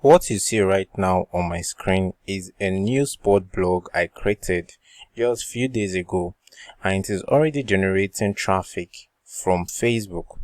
What you see right now on my screen is a new sport blog I created just a few days ago, and it is already generating traffic from Facebook.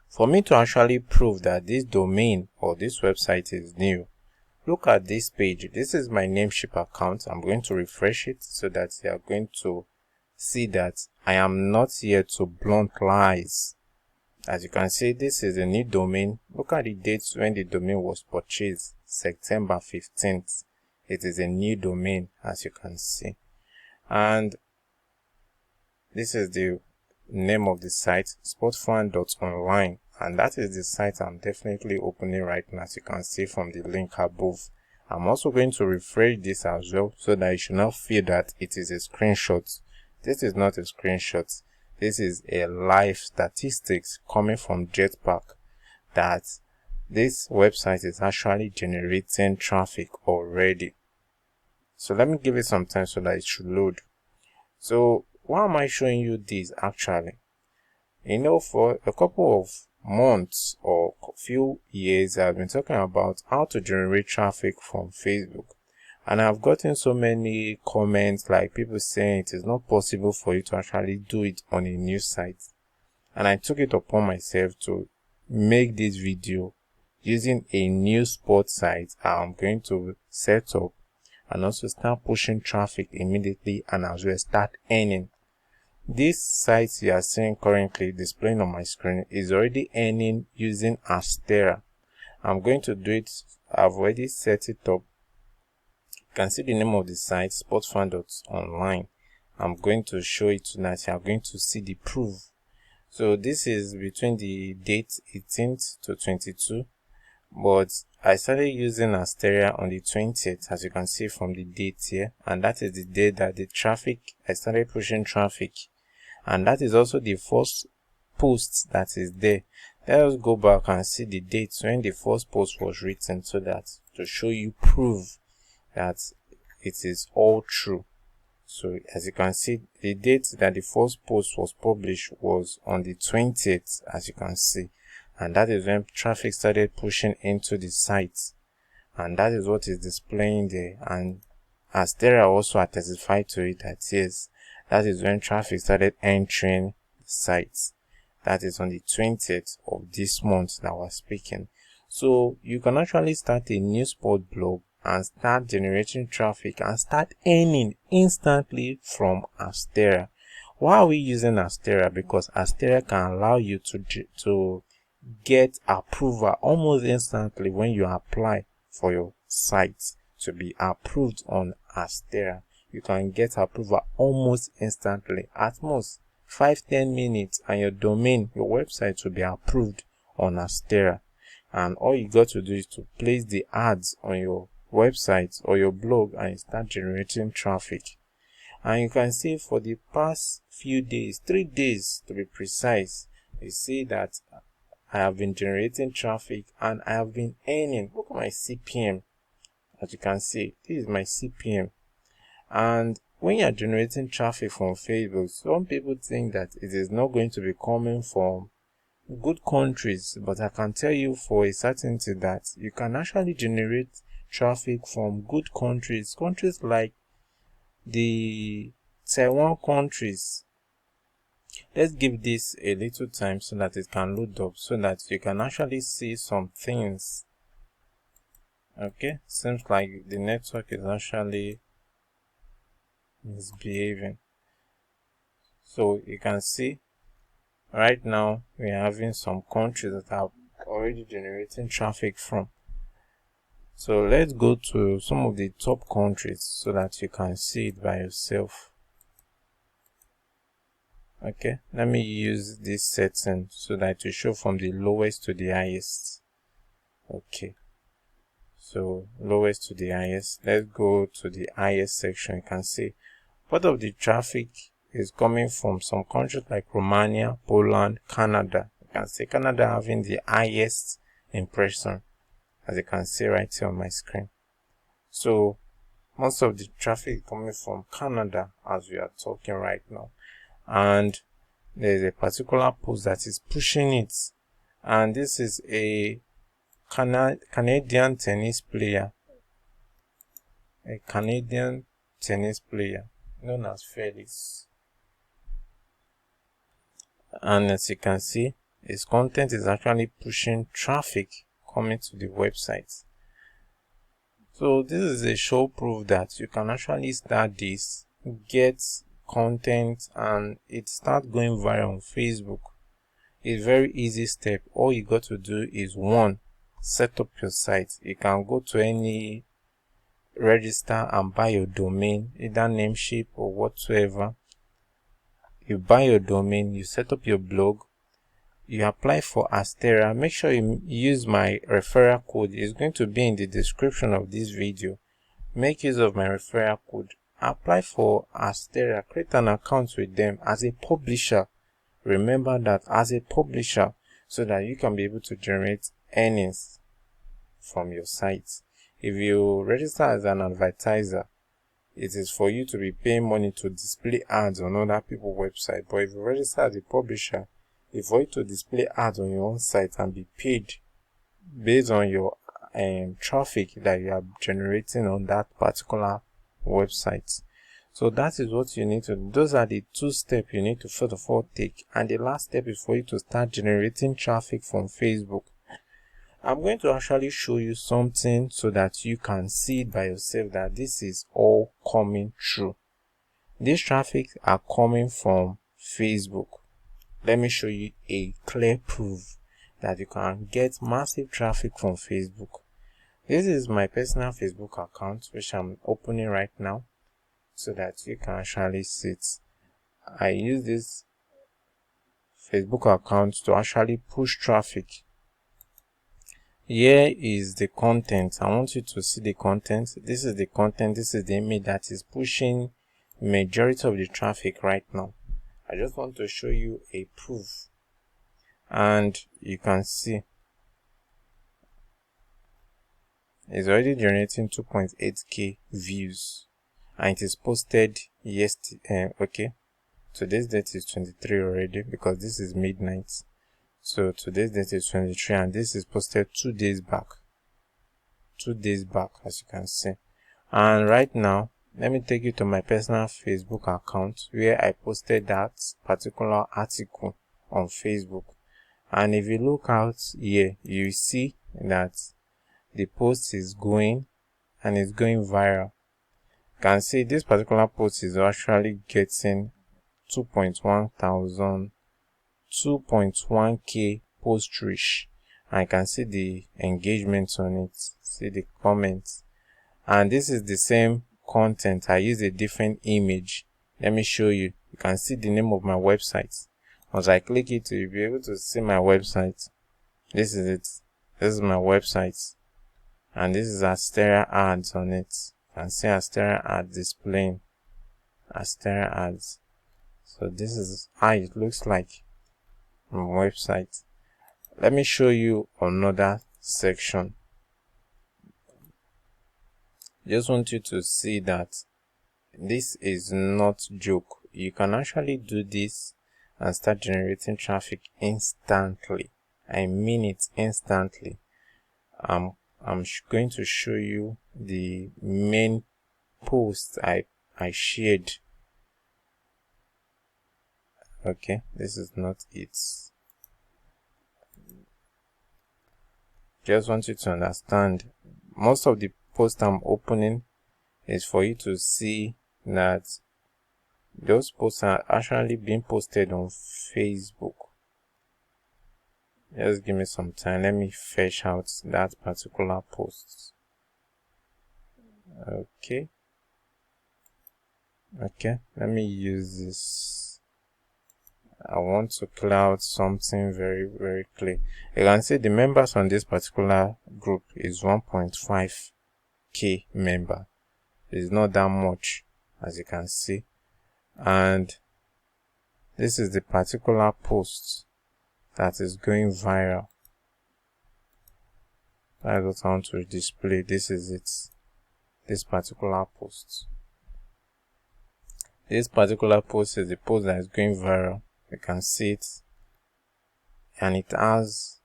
For me to actually prove that this domain or this website is new, look at this page. This is my Namecheap account. I'm going to refresh it so that you are going to see that I am not here to blunt lies. As you can see, this is a new domain. Look at the dates when the domain was purchased, September 15th. It is a new domain, as you can see. And this is the name of the site, sportfan.online. And that is the site I'm definitely opening right now, as you can see from the link above. I'm also going to refresh this as well so that you should not feel that it is a screenshot. This is not a screenshot. This is a live statistics coming from Jetpack that this website is actually generating traffic already. So let me give it some time so that it should load. So why am I showing you this actually? For a couple of months or a few years, I've been talking about how to generate traffic from Facebook. And I've gotten so many comments, like people saying it is not possible for you to actually do it on a new site. And I took it upon myself to make this video using a new sports site I'm going to set up and also start pushing traffic immediately and as well start earning. This site you are seeing currently displaying on my screen is already earning using Adsterra. I'm going to do it. I've already set it up. You can see the name of the site, sportfan.online. I'm going to show it tonight. You are going to see the proof. So this is between the date 18th to 22, but I started using Adsterra on the 20th, as you can see from the date here, and that is the day that I started pushing traffic, and that is also the first post that is there. Let us go back and see the dates when the first post was written, so that to show you proof that it is all true. So as you can see, the date that the first post was published was on the 20th, as you can see, and that is when traffic started pushing into the site, and that is what is displaying there. And Adsterra also testified to it that yes, that is when traffic started entering the site. That is on the 20th of this month that we're speaking. So you can actually start a new sport blog and start generating traffic and start earning instantly from Adsterra. Why are we using Adsterra? Because Adsterra can allow you to get approval almost instantly when you apply for your site to be approved on Adsterra. You can get approval almost instantly, at most 5-10 minutes, and your domain, your website will be approved on Adsterra. And all you got to do is to place the ads on your website or your blog and start generating traffic. And you can see for the past few days, 3 days to be precise, you see that I have been generating traffic and I have been earning. Look at my CPM. As you can see, this is my CPM. And when you are generating traffic from Facebook, some people think that it is not going to be coming from good countries, but I can tell you for a certainty that you can actually generate traffic from good countries like the Taiwan countries. Let's give this a little time so that it can load up, so that you can actually see some things. Okay, seems like the network is actually misbehaving. So you can see right now we are having some countries that are already generating traffic from. So let's go to some of the top countries so that you can see it by yourself. Okay, let me use this setting so that to show from the lowest to the highest. Okay, so lowest to the highest. Let's go to the highest section. You can see part of the traffic is coming from some countries like Romania, Poland, Canada. You can see Canada having the highest impression, as you can see right here on my screen. So most of the traffic coming from Canada as we are talking right now, and there's a particular post that is pushing it, and this is a Canadian tennis player, a Canadian tennis player known as Felix. And as you can see, his content is actually pushing traffic coming to the website. So this is a show proof that you can actually start this, get content, and it start going viral on Facebook. It's a very easy step. All you got to do is, one, set up your site. You can go to any register and buy your domain, either Namecheap or whatsoever. You buy your domain, you set up your blog, you apply for Adsterra. Make sure you use my referral code. It's going to be in the description of this video. Make use of my referral code. Apply for Adsterra. Create an account with them as a publisher. Remember that, as a publisher, so that you can be able to generate earnings from your site. If you register as an advertiser, it is for you to be paying money to display ads on other people's website. But if you register as a publisher, it's for you to display ads on your own site and be paid based on your traffic that you are generating on that particular website. So that is what you need to do. Those are the 2 steps you need to first of all take. And the last step is for you to start generating traffic from Facebook. I'm going to actually show you something so that you can see it by yourself that this is all coming true. These traffic are coming from Facebook. Let me show you a clear proof that you can get massive traffic from Facebook. This is my personal Facebook account, which I'm opening right now, so that you can actually see it. I use this Facebook account to actually push traffic. Here is the content. I want you to see the content. This is the content. This is the image that is pushing majority of the traffic right now. I just want to show you a proof, and you can see it's already generating 2.8k views, and it is posted yesterday. Okay, today's date is 23 already, because this is midnight. So today's date is 23, and this is posted 2 days back. 2 days back, as you can see. And right now, let me take you to my personal Facebook account where I posted that particular article on Facebook. And if you look out here, you see that the post is going, and it's going viral. You can see this particular post is actually getting 2.1k post reach. I can see the engagement on it, see the comments. And this is the same content. I use a different image. Let me show you. You can see the name of my website. Once I click it, you'll be able to see my website. This is it. This is my website, and this is Adsterra ads on it. You can see Adsterra ads displaying. Adsterra ads. So this is how it looks like on my website. Let me show you another section. Just want you to see that this is not joke. You can actually do this and start generating traffic instantly. I mean it, instantly. I'm going to show you the main post I shared. Okay, this is not it. Just want you to understand, most of the posts I'm opening is for you to see that those posts are actually being posted on Facebook. Just give me some time. Let me fetch out that particular post. Okay, let me use this. I want to clear out something very, very clear. You can see the members on this particular group is 1.5k member. It's not that much, as you can see. And this is the particular post that is going viral. That's what I want to display. This is it. This particular post. This particular post is the post that is going viral. You can see it. And it has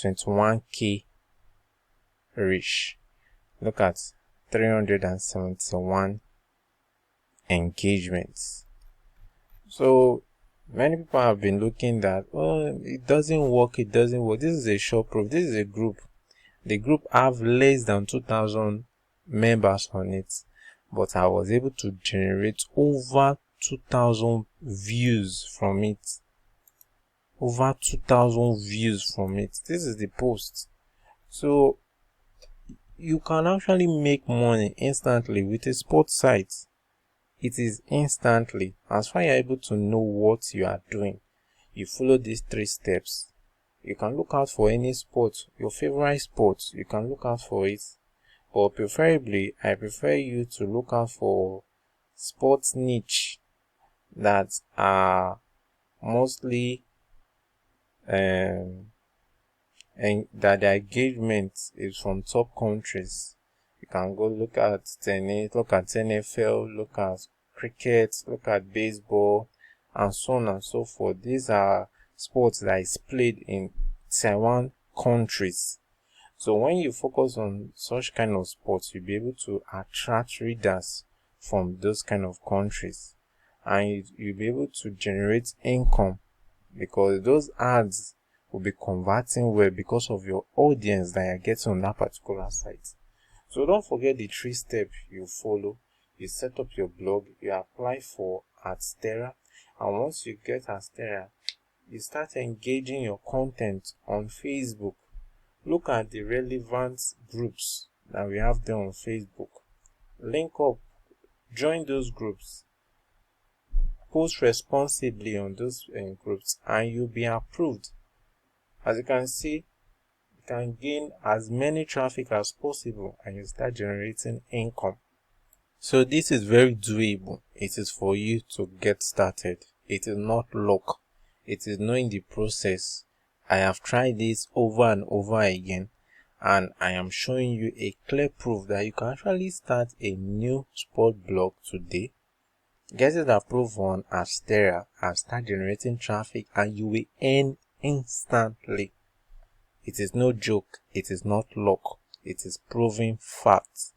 21k reach. Look at 371 engagements. So many people have been looking that, oh, it doesn't work. This is a short proof. This is a group. The group have less than 2,000 members on it, but I was able to generate over 2,000 views from it. Over 2,000 views from it. This is the post. So you can actually make money instantly with a sports site. It is instantly. As far as you're able to know what you are doing, you follow these 3 steps. You can look out for any sport, your favorite sport, you can look out for it. But preferably, I prefer you to look out for sports niche that are mostly and that the engagement is from top countries. You can go look at tennis, look at NFL, look at cricket, look at baseball, and so on and so forth. These are sports that is played in Tier 1 countries. So when you focus on such kind of sports, you'll be able to attract readers from those kind of countries, and you'll be able to generate income because those ads will be converting well because of your audience that you're getting on that particular site. So don't forget the 3 steps you follow. You set up your blog, you apply for Adsterra, and once you get Adsterra, you start engaging your content on Facebook. Look at the relevant groups that we have there on Facebook. Link up, join those groups, post responsibly on those groups, and you'll be approved. As you can see, you can gain as many traffic as possible and you start generating income. So this is very doable. It is for you to get started. It is not luck. It is knowing the process. I have tried this over and over again, and I am showing you a clear proof that you can actually start a new sport blog today, get it approved on Adsterra, and start generating traffic, and you will earn instantly. It is no joke. It is not luck. It is proven fact.